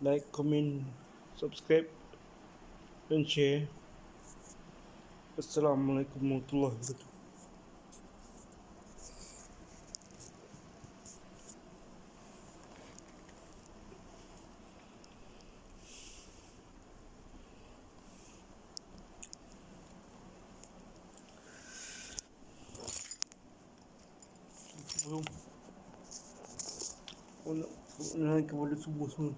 like, comment, subscribe, dan share. Assalamualaikum warahmatullahi wabarakatuh. Belum nak kepada subuh semua.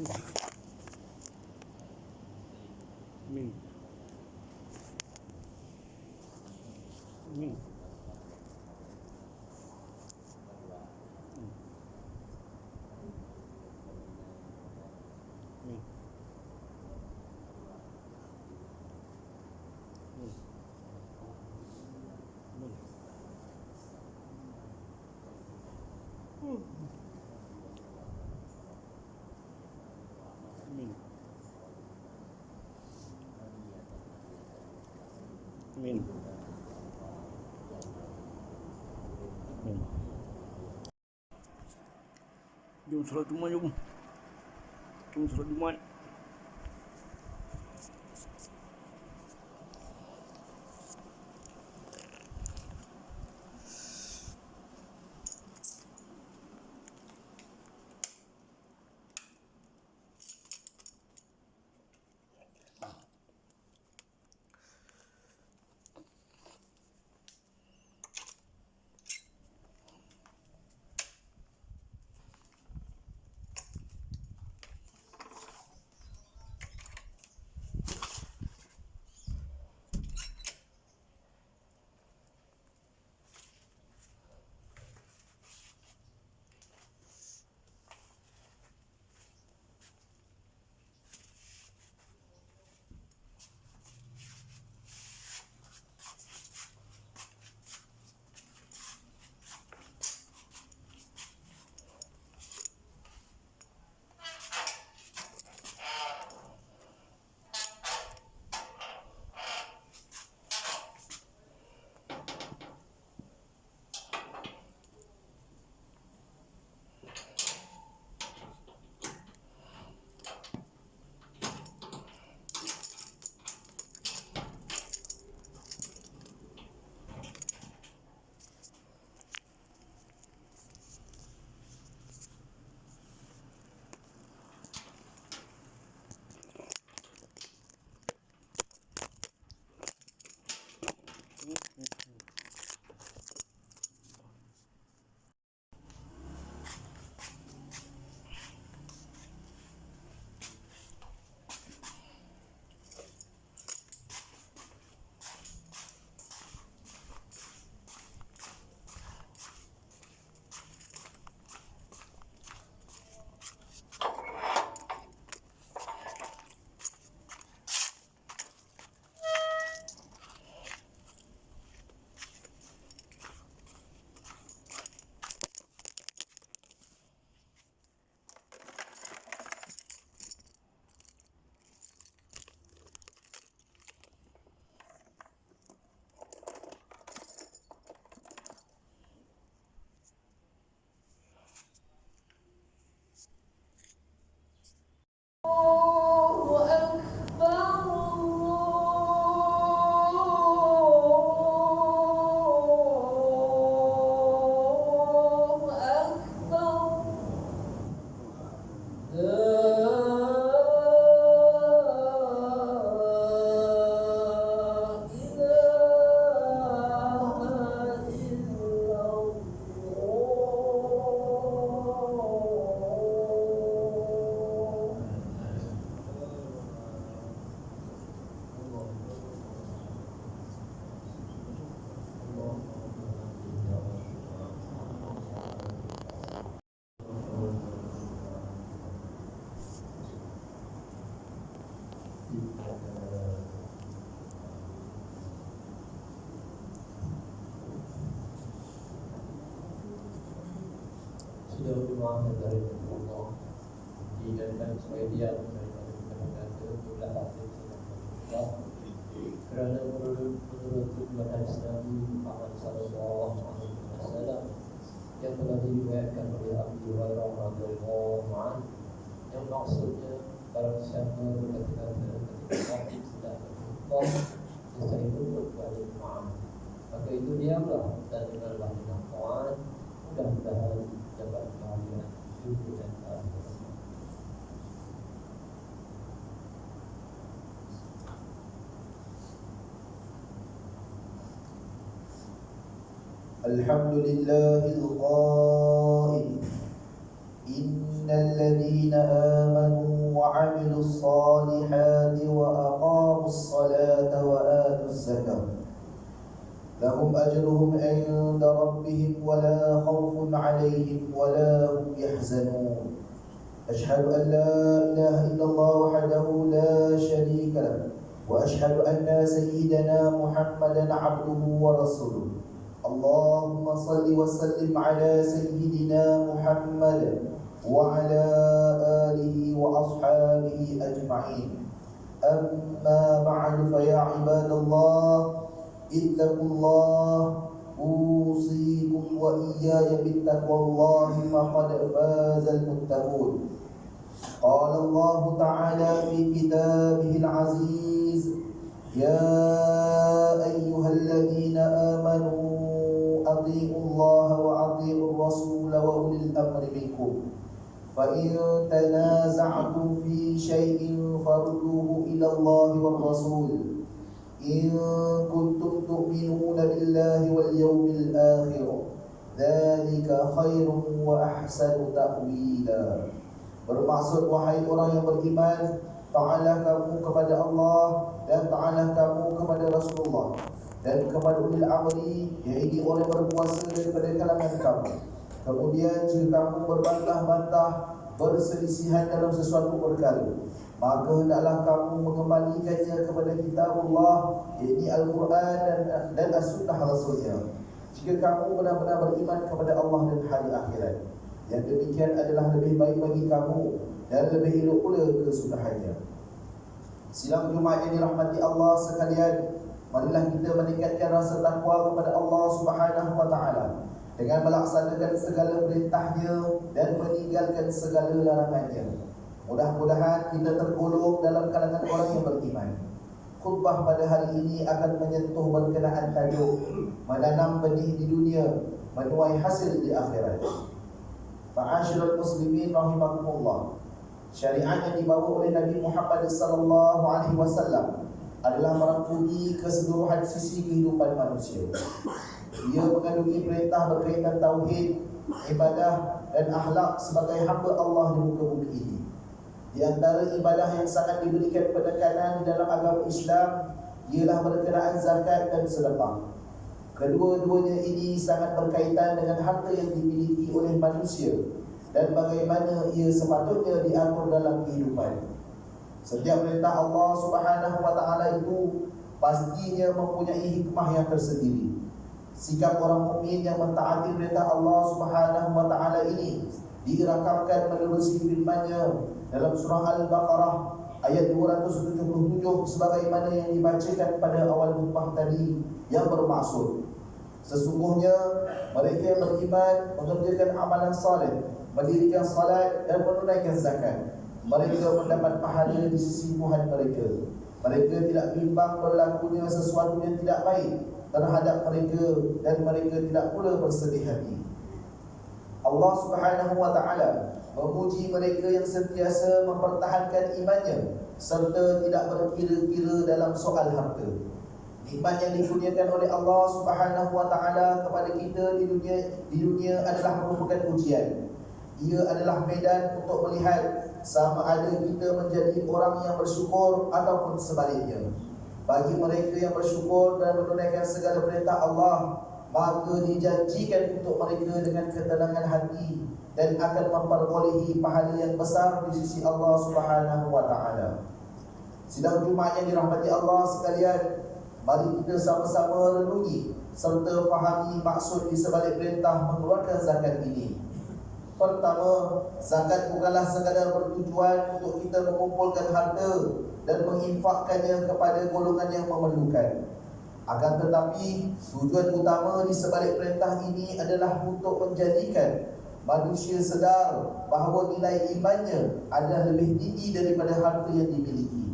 Amin. Amin. Amin. Amin. Amin. Amin. Jom solat Jumaat, jom. Jom solat Jumaat. Sudah rumah dari Allah dijadikan sebagai dia kata jumlah hadis Allah kerana menurut tujuan hadis Nabi Muhammad sallallahu alaihi wasallam yang telah diriwayatkan oleh Abu Hurairah radhiyallahu anhu yang maksudnya barang siapa berkata-kata ketika hadis sudah tertutup sesuai itu berbuat maaf maka itu diamlah dan dengarlah dengan taat mudah-mudahan dapat bahagia dunia dan akhirat. Alhamdulillahil qail innal ladzina amanu وعملوا الصالحات وأقاموا الصلاة وآتوا الزكاة لهم أجرهم عند ربهم ولا خوف عليهم ولا هم يحزنون أشهد أن لا إله إلا الله وحده لا شريك له وأشهد أن سيدنا محمدا عبده ورسوله اللهم صل وسلم على سيدنا محمد وعلى آله وأصحابه أجمعين أما بعد فيا عباد الله اتقوا الله أوصيكم وإياي بتقوى الله فقد فاز المتقون قال الله تعالى في كتابه العزيز يا أيها الذين آمنوا أطيعوا الله وأطيعوا الرسول وأولي الأمر منكم فإن تنازعتم في شيء فردوه إلى الله والرسول إن كنتم تؤمنون بالله واليوم الآخر ذلك خير وأحسن تأويلا. Bermaksud wahai orang yang beriman, ta'alah kamu kepada Allah dan ta'alah kamu kepada Rasulullah dan kepada ulil amri, iaitu orang berkuasa daripada kalangan kamu. Kemudian jika kamu berbantah-bantah, berselisihan dalam sesuatu perkara, maka hendaklah kamu mengembalikannya kepada kitabullah, iaitu Al-Quran dan As-Sunnah Rasulnya. Jika kamu benar-benar beriman kepada Allah dan hari akhirat, yang demikian adalah lebih baik bagi kamu dan lebih elok pula kesudahannya. Sidang Jumaat yang dirahmati Allah sekalian, marilah kita meningkatkan rasa takwa kepada Allah Subhanahu wa taala dengan melaksanakan segala perintahnya dan meninggalkan segala larangannya. Mudah-mudahan kita tergolong dalam kalangan orang yang beriman. Khutbah pada hari ini akan menyentuh berkenaan tajuk menanam benih di dunia, menuai hasil di akhirat. Ma'asyiral muslimin rahimakumullah. Syariat yang dibawa oleh Nabi Muhammad sallallahu alaihi wasallam adalah merangkumi keseluruhan sisi kehidupan manusia. Ia mengandungi perintah berkaitan tauhid, ibadah dan akhlak sebagai hamba Allah di muka bumi ini. Di antara ibadah yang sangat diberikan penekanan di dalam agama Islam ialah berkenaan zakat dan sedekah. Kedua-duanya ini sangat berkaitan dengan harta yang dimiliki oleh manusia dan bagaimana ia sepatutnya diatur dalam kehidupan. Setiap perintah Allah Subhanahu wa taala itu pastinya mempunyai hikmah yang tersendiri. Sikap orang mukmin yang mentaati perintah Allah Subhanahu wa taala ini dirakamkan menerusi firman-Nya dalam surah Al-Baqarah ayat 277 sebagaimana yang dibacakan pada awal khutbah tadi, yang bermaksud sesungguhnya mereka yang beriman mengerjakan amalan saleh, mendirikan salat dan menunaikan zakat, mereka mendapat pahala di sisi Tuhan mereka. Mereka tidak bimbang berlakunya sesuatu yang tidak baik terhadap mereka dan mereka tidak pula bersedih hati. Allah Subhanahu wa taala memuji mereka yang sentiasa mempertahankan imannya serta tidak berkira-kira dalam soal harta. Nikmat yang dikurniakan oleh Allah Subhanahu wa taala kepada kita di dunia adalah merupakan ujian. Ia adalah medan untuk melihat sama ada kita menjadi orang yang bersyukur ataupun sebaliknya. Bagi mereka yang bersyukur dan menunaikan segala perintah Allah, maka dijanjikan untuk mereka dengan ketenangan hati dan akan memperolehi pahala yang besar di sisi Allah Subhanahu wa taala. Sidang Jumaat yang dirahmati Allah sekalian, mari kita sama-sama renungi serta fahami maksud di sebalik perintah mengeluarkan zakat ini. Pertama, zakat bukanlah sekadar bertujuan untuk kita mengumpulkan harta dan menginfakkannya kepada golongan yang memerlukan. Akan tetapi, tujuan utama di sebalik perintah ini adalah untuk menjadikan manusia sedar bahawa nilai imannya adalah lebih tinggi daripada harta yang dimiliki.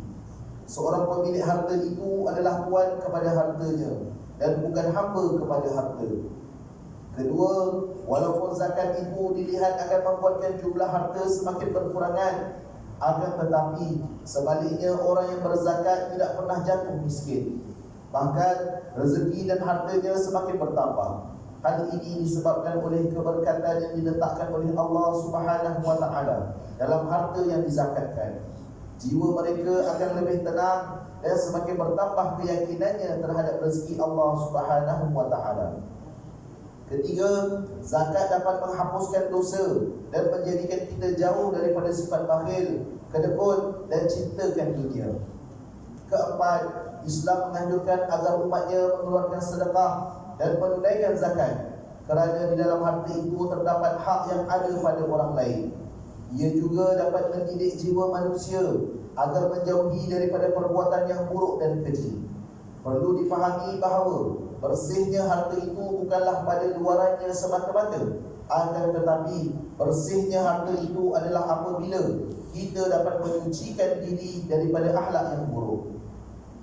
Seorang pemilik harta itu adalah tuan kepada hartanya dan bukan hamba kepada harta. Kedua, walaupun zakat itu dilihat akan membuatkan jumlah harta semakin berkurangan, akan tetapi sebaliknya orang yang berzakat tidak pernah jatuh miskin. Bahkan rezeki dan hartanya semakin bertambah. Hal ini disebabkan oleh keberkatan yang diletakkan oleh Allah Subhanahu wa taala dalam harta yang dizakatkan. Jiwa mereka akan lebih tenang dan semakin bertambah keyakinannya terhadap rezeki Allah Subhanahu wa taala. Ketiga, zakat dapat menghapuskan dosa dan menjadikan kita jauh daripada sifat bakhil, kedekut dan cintakan dunia. Keempat, Islam menganjurkan agar umatnya mengeluarkan sedekah dan menunaikan zakat, kerana di dalam harta itu terdapat hak yang ada pada orang lain. Ia juga dapat mendidik jiwa manusia agar menjauhi daripada perbuatan yang buruk dan keji. Perlu difahami bahawa bersihnya harta itu bukanlah pada luarannya semata-mata, akan tetapi bersihnya harta itu adalah apabila kita dapat menyucikan diri daripada akhlak yang buruk.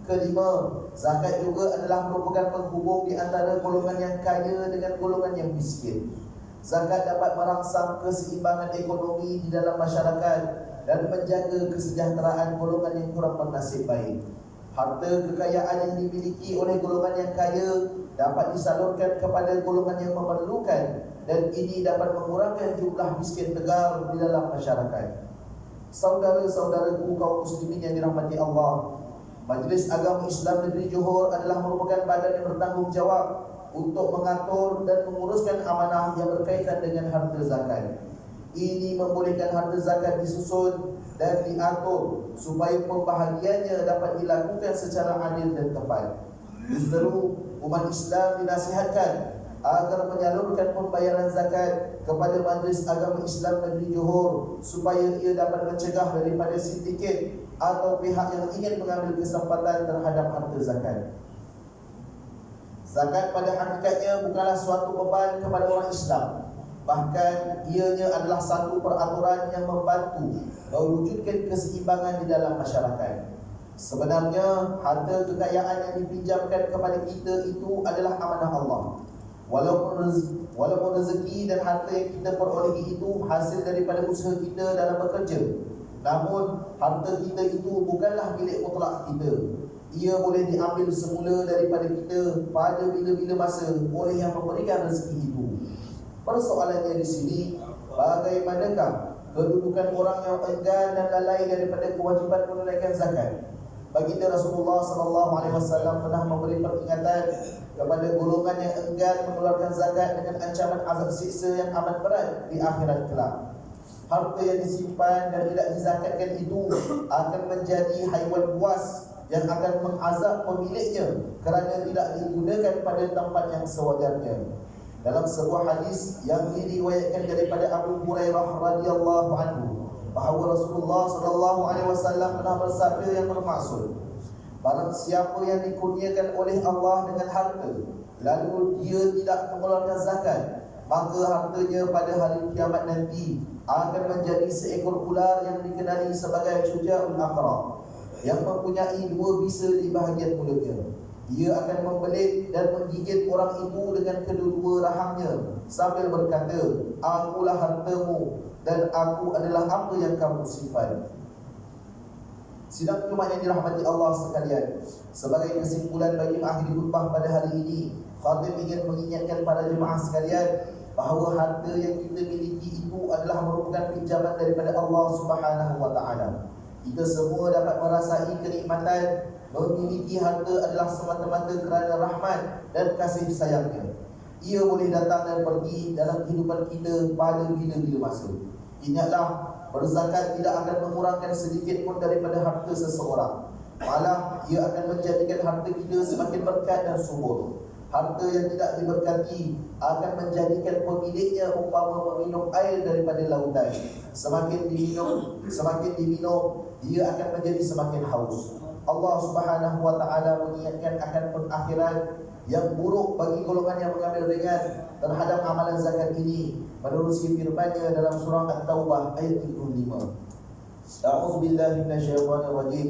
Kelima, zakat juga adalah merupakan penghubung di antara golongan yang kaya dengan golongan yang miskin. Zakat dapat merangsang keseimbangan ekonomi di dalam masyarakat dan menjaga kesejahteraan golongan yang kurang bernasib baik. Harta kekayaan yang dimiliki oleh golongan yang kaya dapat disalurkan kepada golongan yang memerlukan, dan ini dapat mengurangkan jumlah miskin tegar di dalam masyarakat. Saudara-saudaraku kaum muslimin yang dirahmati Allah, Majlis Agama Islam Negeri Johor adalah merupakan badan yang bertanggungjawab untuk mengatur dan menguruskan amanah yang berkaitan dengan harta zakat. Ini membolehkan harta zakat disusun dan diatur supaya pembahagiannya dapat dilakukan secara adil dan tepat. Justru umat Islam dinasihatkan agar menyalurkan pembayaran zakat kepada Majlis Agama Islam Negeri Johor supaya ia dapat mencegah daripada sindiket atau pihak yang ingin mengambil kesempatan terhadap harta zakat. Zakat pada hakikatnya bukanlah suatu beban kepada orang Islam. Bahkan ianya adalah satu peraturan yang membantu mewujudkan keseimbangan di dalam masyarakat. Sebenarnya harta kekayaan yang dipinjamkan kepada kita itu adalah amanah Allah. Walaupun rezeki dan harta yang kita perolehi itu hasil daripada usaha kita dalam bekerja, namun harta kita itu bukanlah milik mutlak kita. Ia boleh diambil semula daripada kita pada bila-bila masa oleh yang memberikan rezeki itu. Persoalannya di sini, bagaimanakah kedudukan orang yang enggan dan lalai daripada kewajipan menunaikan zakat? Baginda Rasulullah SAW pernah memberi peringatan kepada golongan yang enggan mengeluarkan zakat dengan ancaman azab siksa yang amat berat di akhirat kelak. Harta yang disimpan dan tidak dizakatkan itu akan menjadi haiwan buas yang akan mengazab pemiliknya kerana tidak digunakan pada tempat yang sewajarnya. Dalam sebuah hadis yang diriwayatkan daripada Abu Hurairah radhiyallahu anhu, bahawa Rasulullah SAW pernah bersabda yang bermaksud, barang siapa yang dikurniakan oleh Allah dengan harta, lalu dia tidak mengeluarkan zakat, maka hartanya pada hari kiamat nanti akan menjadi seekor ular yang dikenali sebagai Syuja'ul Aqra, yang mempunyai dua bisa di bahagian mulutnya. Ia akan membelit dan menggigit orang itu dengan kedua-dua rahangnya sambil berkata, akulah hartamu dan aku adalah apa yang kamu simpan. Sidang Jumaat yang dirahmati Allah sekalian, sebagai kesimpulan bagi mengakhiri khutbah pada hari ini, khatib ingin mengingatkan pada jemaah sekalian bahawa harta yang kita miliki itu adalah merupakan pinjaman daripada Allah Subhanahu wa taala. Kita semua dapat merasai kenikmatan memiliki harta adalah semata-mata kerana rahmat dan kasih sayangnya. Ia boleh datang dan pergi dalam kehidupan kita pada bila-bila masa. Ingatlah, berzakat tidak akan mengurangkan sedikit pun daripada harta seseorang. Malah, ia akan menjadikan harta kita semakin berkat dan subur. Harta yang tidak diberkati akan menjadikan pemiliknya umpama meminum air daripada lautan. Semakin diminum, dia akan menjadi semakin haus. Allah Subhanahu wa taala mengingatkan akan pengakhiran yang buruk bagi golongan yang mengambil ringan terhadap amalan zakat ini menerusi firman-Nya dalam surah At-Taubah ayat 75. A'udzubillahi minasyaitonir rajim.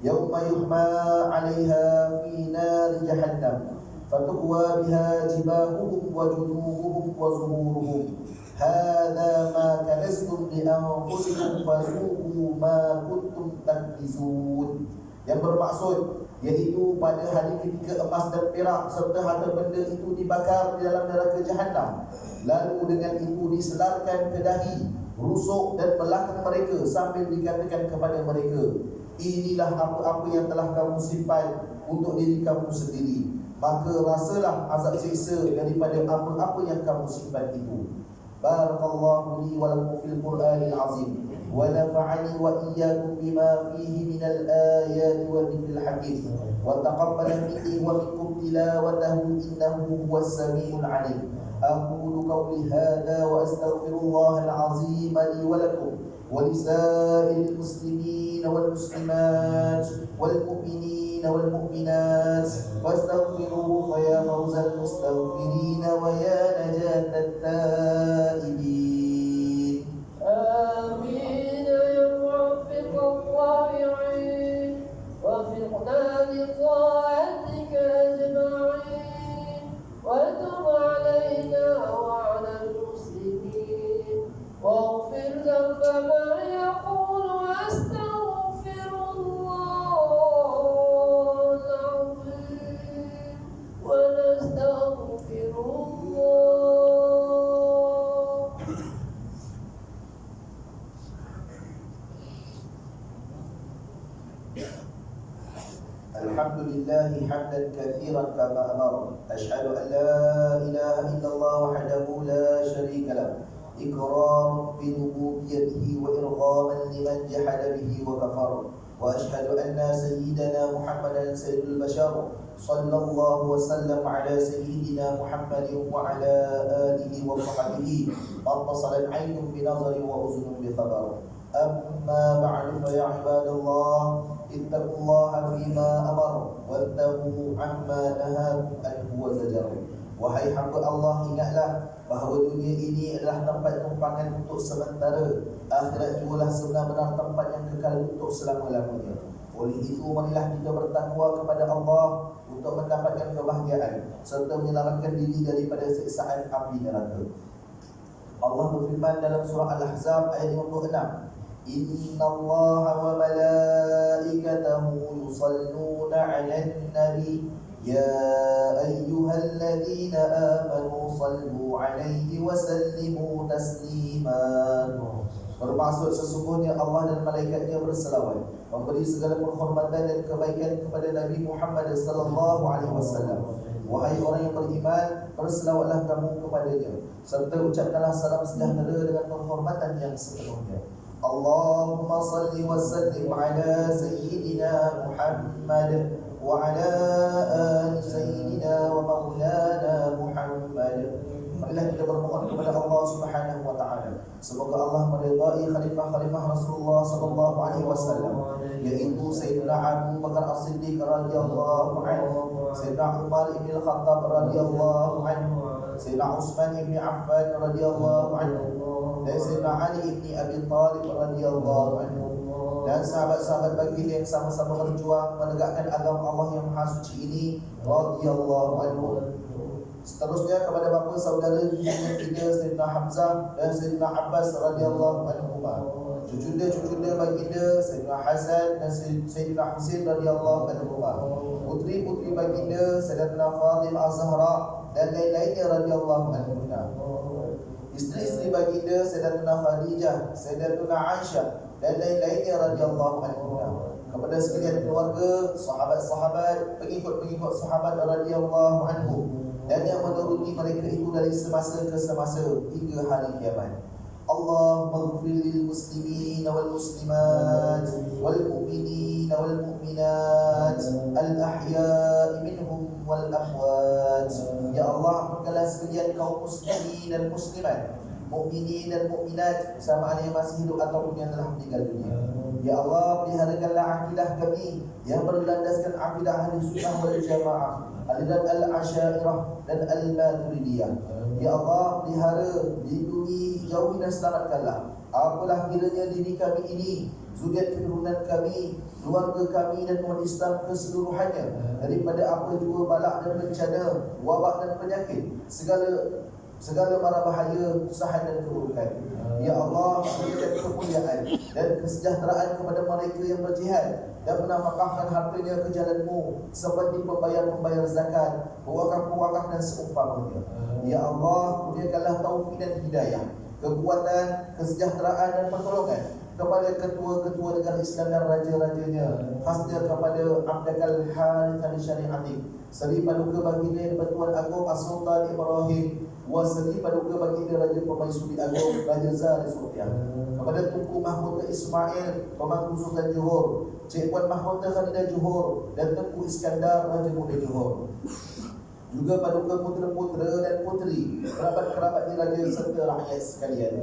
Yauma yuhma 'alaiha fi nar jahannam fatukwa biha jibahuhum wa junubuhum wa zuhuruhum. Hadza ma kanaztum li anfusikum fazuqu ma kuntum taknizun. Yang bermaksud, iaitu pada hari ketika emas dan perak serta harta benda itu dibakar di dalam neraka Jahannam, lalu dengan itu diselarkan ke dahi, rusuk dan belakang mereka sambil dikatakan kepada mereka, inilah apa-apa yang telah kamu simpan untuk diri kamu sendiri, maka rasalah azab siksa daripada apa-apa yang kamu simpan itu. Barakallahu li wa lakum fil Qur'anil azim wa nafa'ani wa iyyakum bima fihi minal ayati wa dhikril hakim wa taqabbala minni wa minkum tilawatahu innahu huwas samiul alim. Aqulu qawli hadha wa astaghfirullahal azim li wa lakum wa lisa'il muslimin wal muslimat wal mu'minin wal mu'minat fastaghfiruhu fa ya fawzal mustaghfirin wa ya najatat taibin. آمين يا موفق الطائعين وفقنا لطاعتك أجمعين وتب علينا وعلى المسلمين واغفر ذنب من يقول أستغفر الله العظيم ونستغفر الله. الحمد لله حمدا كثيرا كما أمر. أشهد أن لا إله إلا الله وحده لا شريك له إكراما بربوبيته وإرغاما لمن جحد به وكفر. وأشهد أن سيدنا محمدا سيد البشر صلى الله وسلم على سيدنا محمد وعلى آله وصحبه اتصلت عين بنظر وأذن بخبر. أما بعد فيا عباد الله اتقوا الله فيما أمر واتقوا عما نهاكم عنه وزجر. Wahai hamba Allah, ingatlah bahawa dunia ini adalah tempat tumpangan untuk sementara. Akhirat jugalah sebenar-benar tempat yang kekal untuk selama-lamanya. Oleh itu, marilah kita bertakwa kepada Allah untuk mendapatkan kebahagiaan serta menyelamatkan diri daripada siksaan api neraka. Allah berfirman dalam surah Al-Ahzab ayat 56, Inna Allah wa malaikatahu yusalluna 'alan nabi ya ayyuhalladzina amanu sallu 'alaihi wa sallimu taslima. Bermaksud sesungguhnya Allah dan malaikatnya berselawat, memberi segala penghormatan dan kebaikan kepada Nabi Muhammad sallallahu alaihi wasallam. Wahai orang yang beriman, berselawatlah kamu kepadanya serta ucapkanlah salam sejahtera dengan penghormatan yang sepenuhnya. Allahumma salli wa sallim ala sayyidina Muhammad wa ala ali sayyidina wa maulana Muhammad. Marilah kita bermohon kepada Allah Subhanahu wa taala semoga Allah meridai khalifah-khalifah Rasulullah sallallahu alaihi wasallam, yaitu Sayyidina Abu Bakar As-Siddiq radhiyallahu anhu, Sayyidina Umar ibn Al-Khattab radhiyallahu anhu, Sayyidina Utsman ibn Affan radhiyallahu anhu, dan Sayyidina Ali ibn Abi Thalib radhiyallahu anhu, dan sahabat-sahabat baginda yang sama-sama berjuang menegakkan agama Allah yang maha suci ini radhiyallahu anhu. Seterusnya kepada bapa saudara yang ketiga Sayyidina Hamzah dan Sayyidina Abbas radhiyallahu anhuma, cucu-cucu baginda Sayyidina Hasan dan Sayyidina Husain radhiyallahu anhuma, putri-putri baginda Sayyidatina Fatimah Az-Zahra dan lain-lainnya radhiyallahu anhuma, isteri-isteri baginda Sayyidatina Khadijah, Sayyidatina Aisyah dan lain-lainnya radhiyallahu anhuma, kepada sekalian keluarga, sahabat-sahabat, pengikut-pengikut sahabat radhiyallahu anhum, dan yang menuruti mereka itu dari semasa ke semasa hingga hari kiamat. Allahumma ighfir lil muslimin wal muslimat wal mu'minin wal mu'minat al ahya'i minhum wal amwat. Ya Allah, ampunilah sekalian kaum muslimin dan muslimat, mukminin dan mukminat, sama ada yang masih hidup ataupun yang telah meninggal dunia. Ya Allah, peliharakanlah akidah kami yang berlandaskan akidah ahli sunnah wal jamaah, aliran al-asyairah dan al-maturidiyah. Ya Allah, pelihara, lindungi, jauhi dan selamatkanlah apalah kiranya diri kami ini, zuriat keturunan kami, keluarga kami dan umat Islam keseluruhannya daripada apa jua balak dan bencana, wabak dan penyakit, segala mara bahaya, kesusahan dan keburukan. Ya Allah, berikan kemuliaan dan kesejahteraan kepada mereka yang berjihad dan menafkahkan hartanya ke jalan-Mu seperti pembayar-pembayar zakat, pewakaf-pewakaf dan seumpamanya. Ya Allah, kurniakanlah taufik dan hidayah, kekuatan, kesejahteraan dan pertolongan kepada ketua-ketua negara Islam dan raja-rajanya, khasnya kepada Abdakal Harith al-Syari'ati, seri paduka baginda Pertuan Agong As-Sultan Ibrahim, wa seri paduka baginda Raja Permaisuri Agong Raja Zahid Sultan, kepada Tunku Mahkota Ismail Pemangku Sultan Johor, Cik Puan Mahkota Khadidah Johor, dan Tengku Iskandar Raja Muda Johor, juga paduka putera-putera dan puteri, kerabat-kerabat diraja serta rakyat sekalian.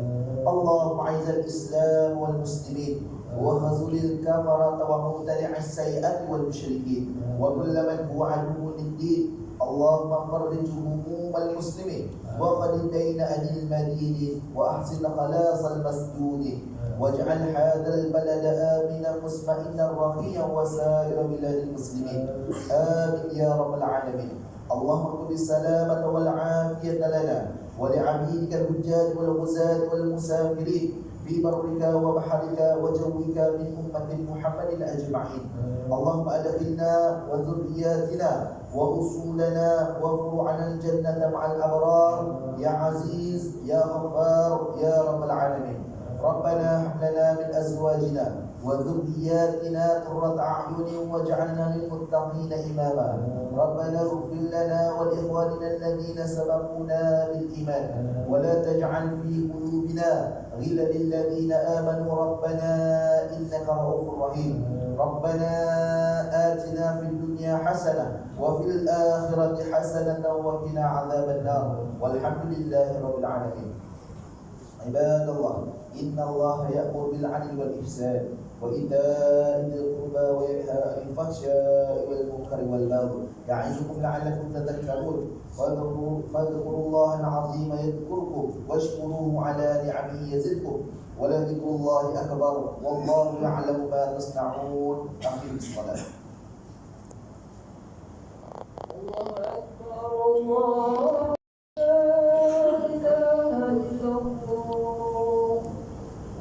Allahumma a'izzal Islam wal muslimin wa khazulil kafarata wa mubtali'is sayyi'ati wal musyrikin wa kulla man huwa aduwwun lid-din. Allahumma farrij humumal muslimin wa qad dayna anil madinin wa ahsin khalasal masjudin waj'al hadzal balada aminan mutma'innan rakhiyyan wa sa'ira biladil muslimin. Amin ya rabbal alamin. اللهم اكتب السلامة والعافية لنا ولعبيدك الحجاج والغزاة والمسافرين في برك وبحرك وجوك من أمة محمد أجمعين. اللهم أدخلنا وذرياتنا وأصولنا وفروعنا الجنة مع الأبرار يا عزيز يا غفار يا رب العالمين. ربنا هب لنا من أزواجنا وذرياتنا قرة أعين واجعلنا للمتقين إماما. ربنا اغفر لنا ولإخواننا الذين سبقونا بالإيمان ولا تجعل في قلوبنا غلا للذين آمنوا ربنا إنك رؤوف رحيم. ربنا آتنا في الدنيا حسنة وفي الآخرة حسنة وقنا عذاب النار والحمد لله رب العالمين. عباد الله، إن الله يأمر بالعدل والإحسان وإيتاء ذي القربى وينهى عن الفحشاء والمنكر والبغي يعظكم لعلكم تذكرون. فاذكروا الله العظيم يذكركم واشكروه على نعمه يزدكم ولذكر الله أكبر والله يعلم ما تصنعون. أقم الصلاة. الله أكبر الله لا إله إلا الله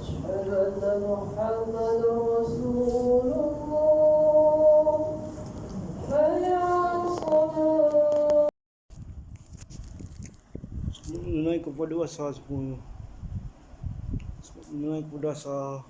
أشهد أن محمدا رسول الله حي على الصلاة. Menunai kepada asal semua. Menunai kepada asal.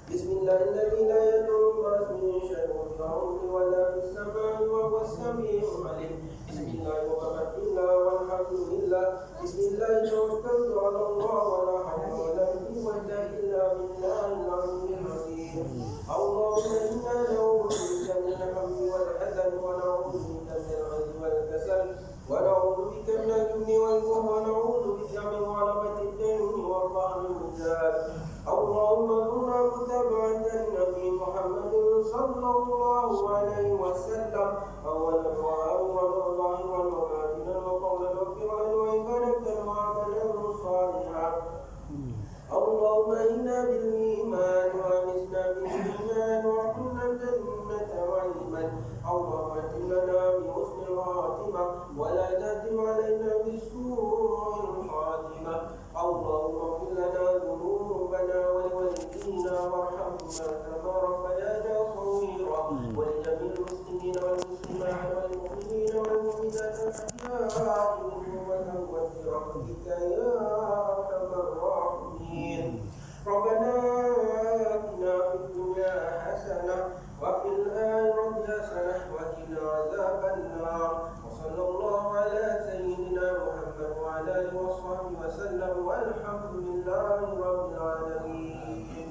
بسم الله الذي لا يضر مع اسمه شيء في الارض ولا في السماء وهو السميع العليم. بسم الله وكفى بالله والحمد لله. بسم الله توكلت على الله ولا حول ولا قوة الا بالله العلي العظيم. اللهم انا نعوذ بك من الهم والحزن ونعوذ بك من العجز والكسل ونعوذ بك من الجبن والبخل ونعوذ بك من غلبة الدين وطعن الرجال. اللهم ارزقنا متابعة النبي محمد صلى الله عليه وسلم أولا وآخرا ظاهرا وباطنا وقولا وفعلا وعبادة وعملا صالحا. اللهم إنا بالإيمان وأنسنا بالإيمان وكنا الجنة علما. اللهم اهد لنا بحسن الخاتمة ولا تهدم علينا بسوء الخاتمة. اللهم اغفر لنا ذنوبنا ولوالدينا وارحمنا كما ربيانا صغيرا ولجميع المسلمين والمسلمات والمؤمنين والمؤمنات الأحياء منهم والأموات برحمتك يا أرحم الراحمين. ربنا آتنا في الدنيا حسنة وفي الآخرة حسنة وقنا عذاب النار وصلى الله على سيدنا محمد وعلى آله وصحبه وسلم والحمد لله رب العالمين.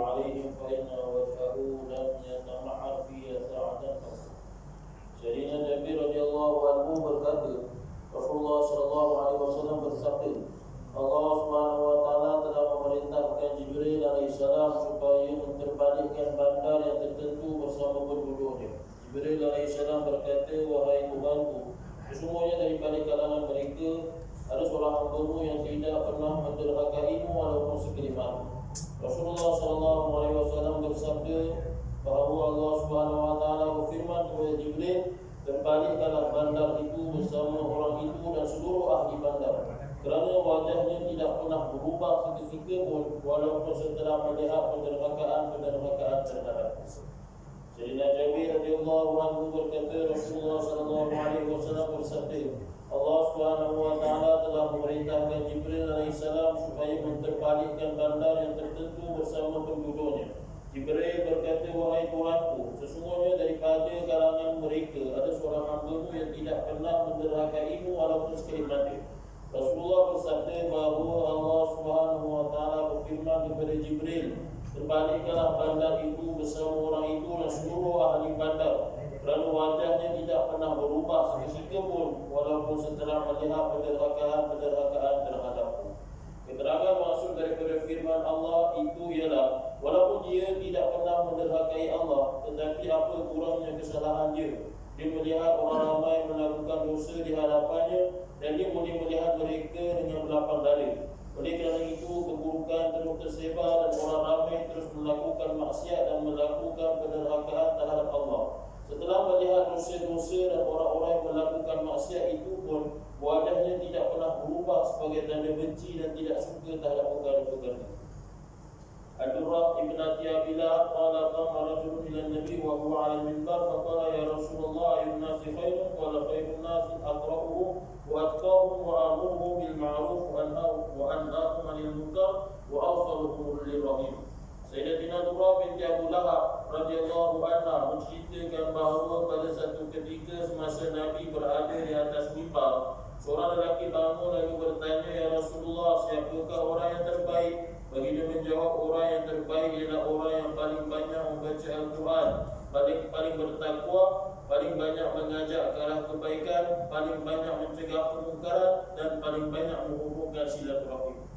عليهم فإن وجهه لم يتمعر فيه ساعة. Sayyidina Jabir radhiyallahu anhu berkata, Rasulullah sallallahu alaihi wasallam bersabda, Allah Subhanahu wa taala telah memerintahkan Jibril alaihi salam supaya menterbalikkan bandar yang tertentu bersama penduduknya. Jibril alaihi salam berkata, wahai Tuhanku, sesungguhnya daripada kalangan mereka ada seorang hamba-Mu yang tidak pernah menderhakaimu walaupun sekelima. Rasulullah sallallahu alaihi wasallam bersabda bahawa Allah Subhanahu wa taala berfirman kepada Jibril, terbalikkanlah bandar itu bersama orang itu dan seluruh ahli bandar, kerana wajahnya tidak pernah berubah seketika pun walaupun setelah melihat penderhakaan terhadapnya. Sayyidina Jabir radhiyallahu anhu berkata, Rasulullah sallallahu alaihi wasallam bersabda, Allah Subhanahu wa taala telah memerintahkan Jibril alaihi salam supaya menterbalikkan bandar yang tertentu bersama penduduknya. Jibril berkata, wahai Tuhanku, sesungguhnya daripada kalangan mereka ada seorang hamba-Mu yang tidak pernah menderhakaimu walaupun sekali mati. Rasulullah bersabda bahawa Allah Subhanahu wa taala berfirman kepada Jibril, terbalikkanlah bandar itu bersama orang itu dan seluruh ahli bandar, kerana wajahnya tidak pernah berubah seketika pun walaupun setelah melihat penderhakaan terhadapku. Keterangan maksud daripada firman Allah itu ialah walaupun dia tidak pernah menderhakai Allah, tetapi apa kurangnya kesalahan dia melihat orang ramai melakukan dosa di hadapannya dan dia boleh melihat mereka dengan berlapang dada. Oleh kerana itu keburukan terus tersebar dan orang ramai terus melakukan maksiat dan melakukan penderhakaan terhadap Allah. Setelah melihat dosa-dosa dan orang-orang yang melakukan maksiat itu pun wajahnya tidak pernah berubah sebagai tanda benci dan tidak suka terhadap perkara-perkara. Ad-Durrah ibn Atiyabila qala qama rajulun ila an-nabi wa huwa 'ala al-minbar faqala ya Rasulullah ayyun nasi khairun qala khairun nasi aqra'uhum wa atqahum wa amuruhum bil ma'ruf wa anhahum 'anil munkar wa awsaluhum lir-rahim. Sayyidatina Durrah binti Abu Lahab radhiyallahu anha menceritakan bahawa pada satu ketika semasa Nabi berada di atas mimbar, seorang lelaki bangun lalu bertanya, ya Rasulullah, siapakah orang yang terbaik? Baginda menjawab, orang yang terbaik ialah orang yang paling banyak membaca Al-Quran, paling bertakwa, paling banyak mengajak ke arah kebaikan, paling banyak mencegah kemungkaran dan paling banyak menghubungkan silaturahim.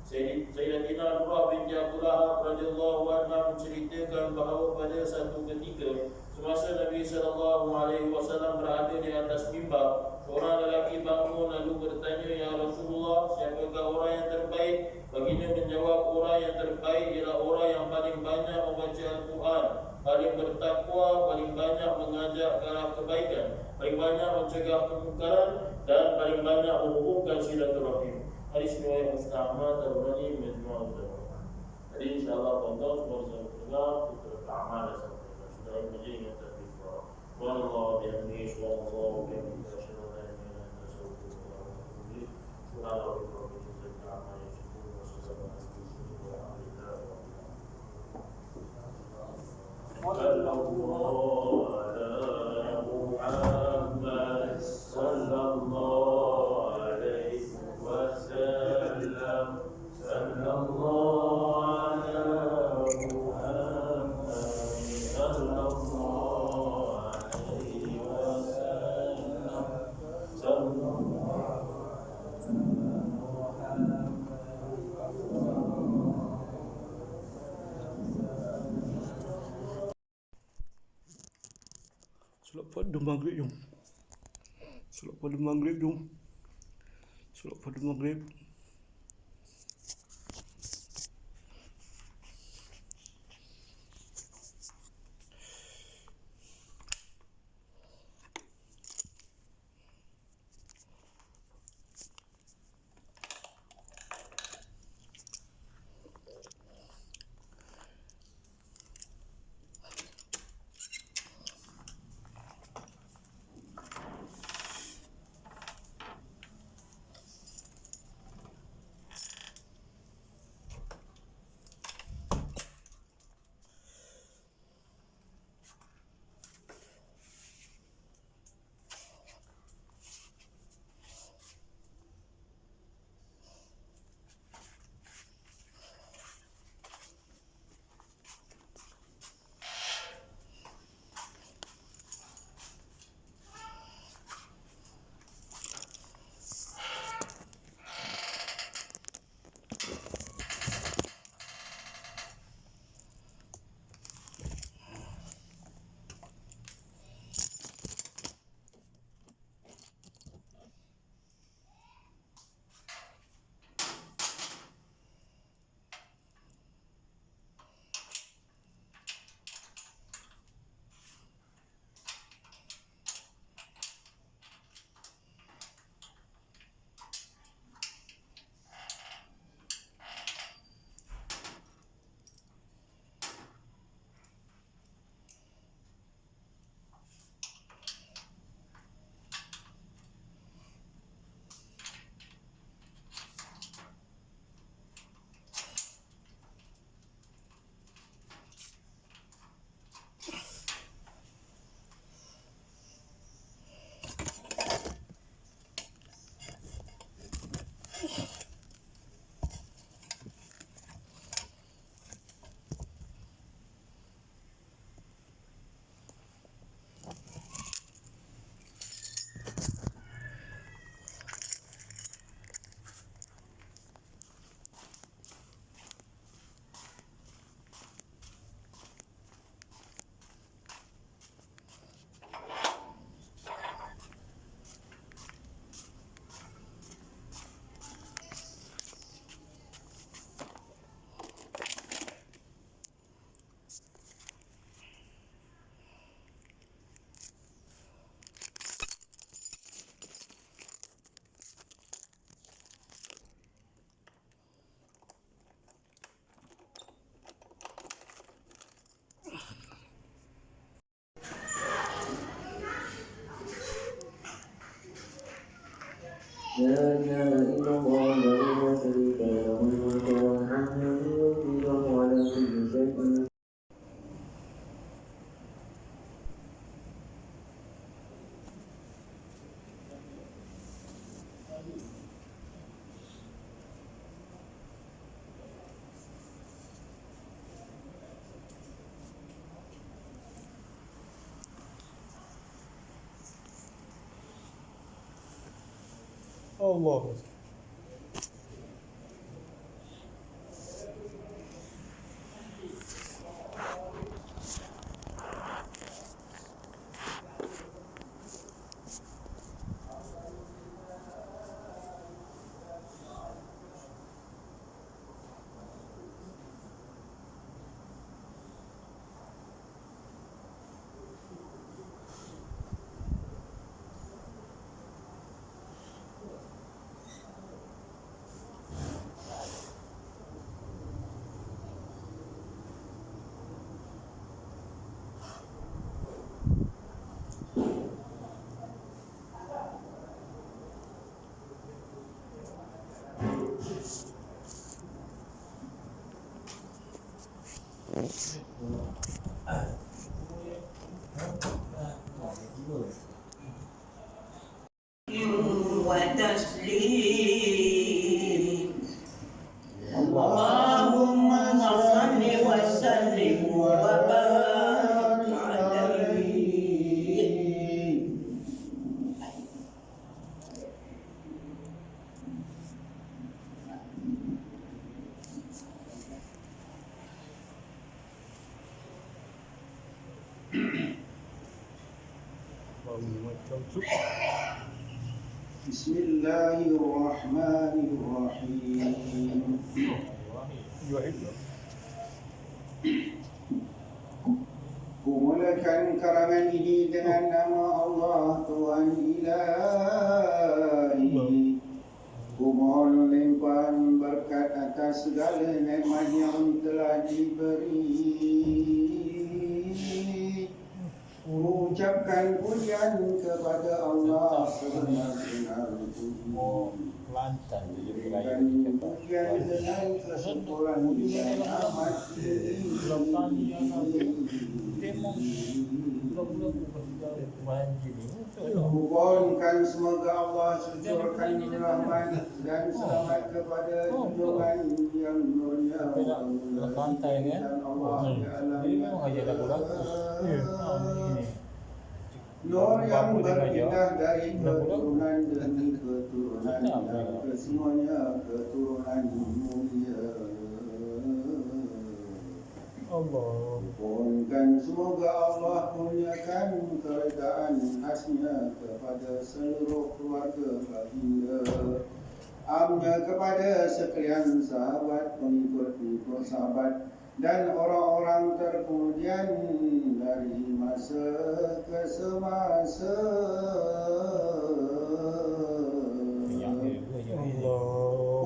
Sayyidatina Durrah binti Abu Lahab radhiyallahu anha menceritakan bahawa pada satu ketika semasa Nabi sallallahu alaihi wasallam berada di atas mimbar, seorang lelaki bangun lalu bertanya, ya Rasulullah, siapakah orang yang terbaik? Baginda menjawab, orang yang terbaik ialah orang yang paling banyak membaca Al-Quran, paling bertakwa, paling banyak mengajak ke arah kebaikan, paling banyak mencegah kemungkaran dan paling banyak menghubungkan silaturahim. Hadis riwayat Muslim Tabrani Majmu' Al-Zaman. Jadi insyaallah tuan-tuan semua bisa mendengar kita beramal dan sudah menjadi terbiasa. Wallahu bihamdihi wallahu bihamdihi asyhadu an la ilaha illa anta astaghfiruka wa atubu ilaik. Subhanallah wa bihamdihi amma yasifun wa salamun ala al-mursalin. Sallallahu alaihi wasallam. Sallallahu Solat pada maghrib jom. Solat pada maghrib jom. Solat pada maghrib. لا إله إلا الله وحده لا شريك له له الملك وله الحمد يحيي ويميت وهو على كل شيء. Allah. وتسليم اللهم صل وسلم وبارك عليه. Bismillahirrahmanirrahim. Kumulakan karangan ini dengan nama Allah Tuhan Ilahi. Kumohon limpahan berkat atas segala nikmat yang telah diberi. Ucapkan pujian kepada Allah sebenar-benar puji. Berikan pujian dengan kesyukuran yang amat Mohonkan semoga Allah sucurkan rahmat dan selamat kepada junjungan yang nurnya dan Allah Nur yang berpindah dari keturunan demi keturunan yang kesemuanya keturunan mulia. Allah. Mohonkan semoga Allah kurniakan keredaan khasnya kepada seluruh keluarga baginda. Amnya kepada sekalian sahabat, pengikut-pengikut sahabat dan orang-orang terkemudian dari masa ke semasa.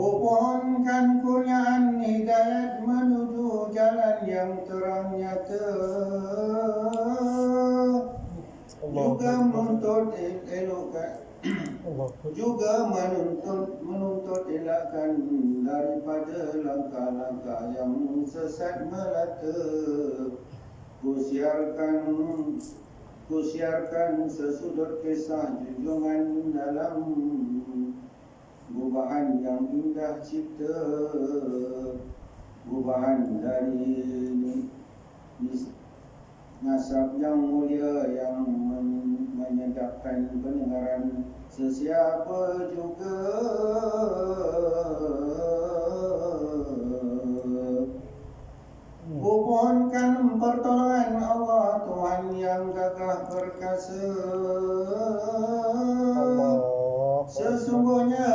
Kupohonkan kurniaan hidayat menuju jalan yang terang nyata. Juga menuntut elakkan daripada langkah-langkah yang sesat melata. Kusiarkan sesudut kisah junjungan dalam gubahan yang indah cipta, gubahan dari nasab yang mulia yang menyedapkan pendengaran sesiapa juga. Kupohonkan pertolongan Allah Tuhan yang gagah perkasa. Sesungguhnya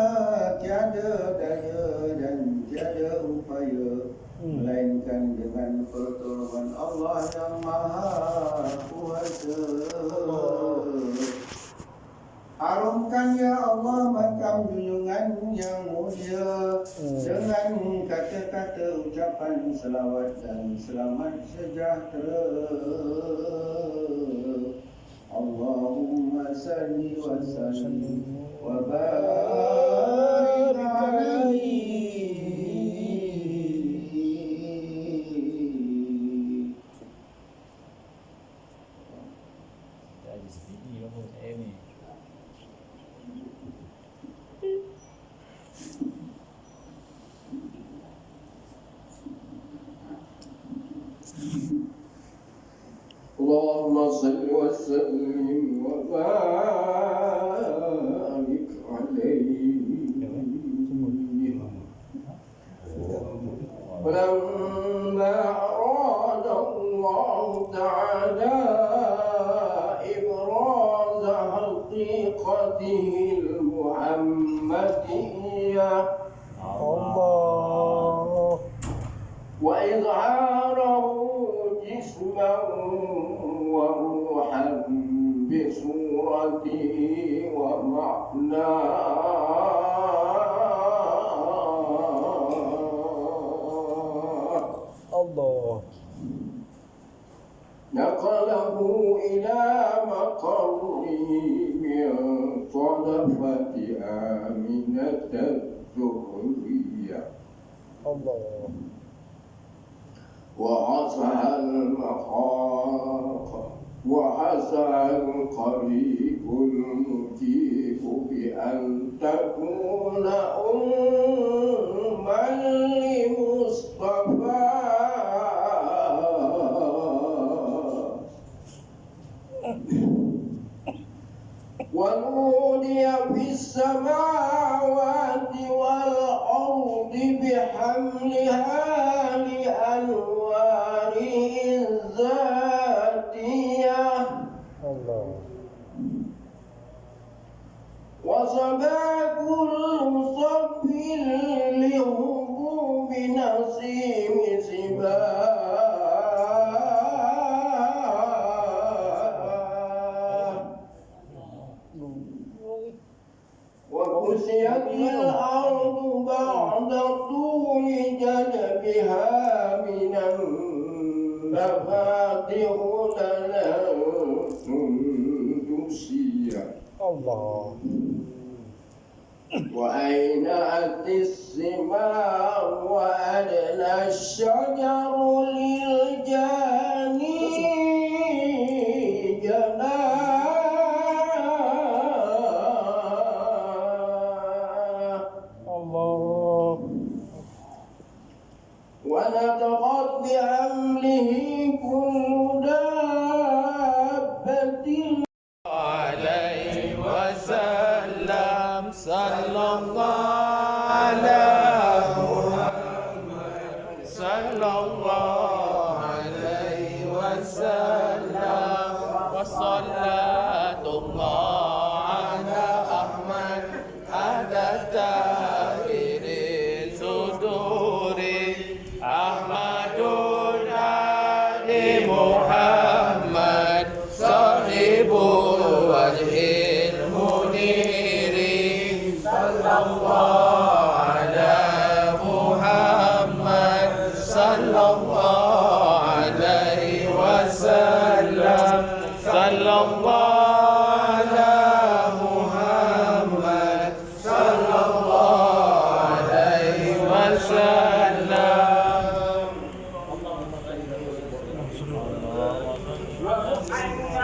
tiada daya dan tiada upaya melainkan dengan pertolongan Allah yang Maha Kuasa. Harumkan ya Allah makam junjungan yang mulia dengan kata-kata ucapan selawat dan selamat sejahtera. Allahumma salli wa sallim wa barik alaihi. Allahumma salli wa sallim wa barik alaihi. Falamma arada Allah ta'ala ibraz haqiqatihi al-muhammadiyah wa izharahu jisman وروحا بصورته ومعناه الله نقله إلى مقره من صدفة آمنة الزهرية الله وعصى المخاق وعسى القريب المجيب بأن تكون أما لمصطفى ونودي في السماوات والأرض بحملها لأنواره الذاتية مفاتيح لنا سندسية الله وأينعت الثمار وأدنى الشجر للجاني جناح الله ونطقت بحمله كل دابة عليه وسلم صلى الله على محمد صلى الله عليه وسلم وصلاة الله على أحمد هذا التائر صدور أحمد آل محمد صاحب وجه المنير صلى الله على محمد صلى الله عليه وسلم صلى الله على محمد صلى الله عليه وسلم وصحبه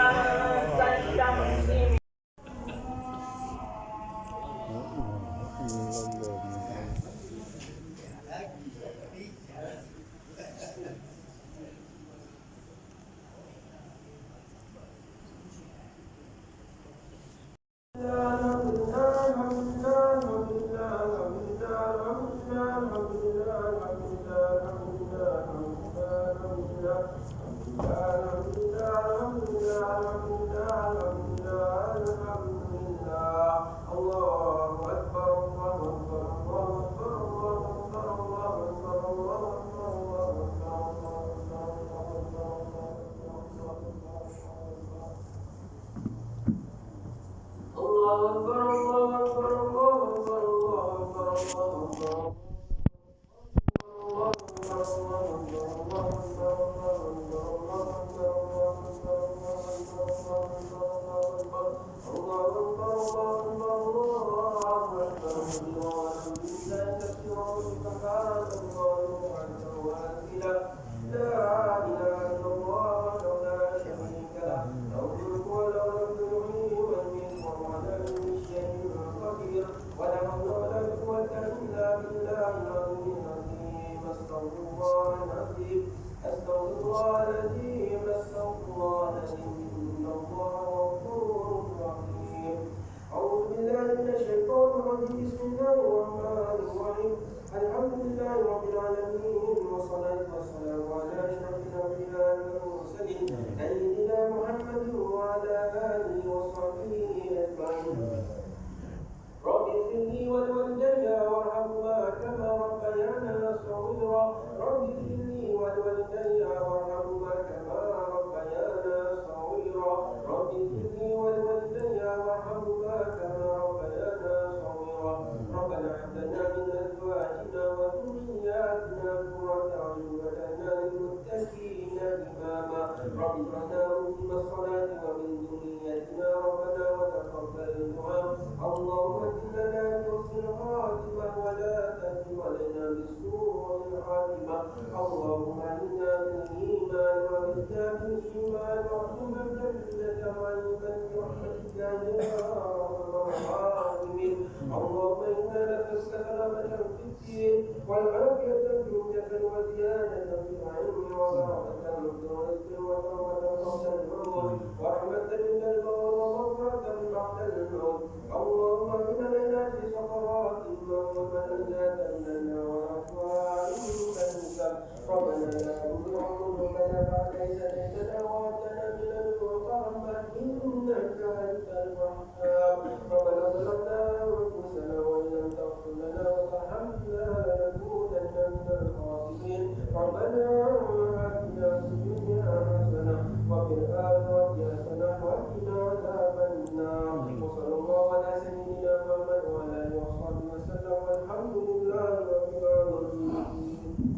وسلم والحمد لله رب العالمين.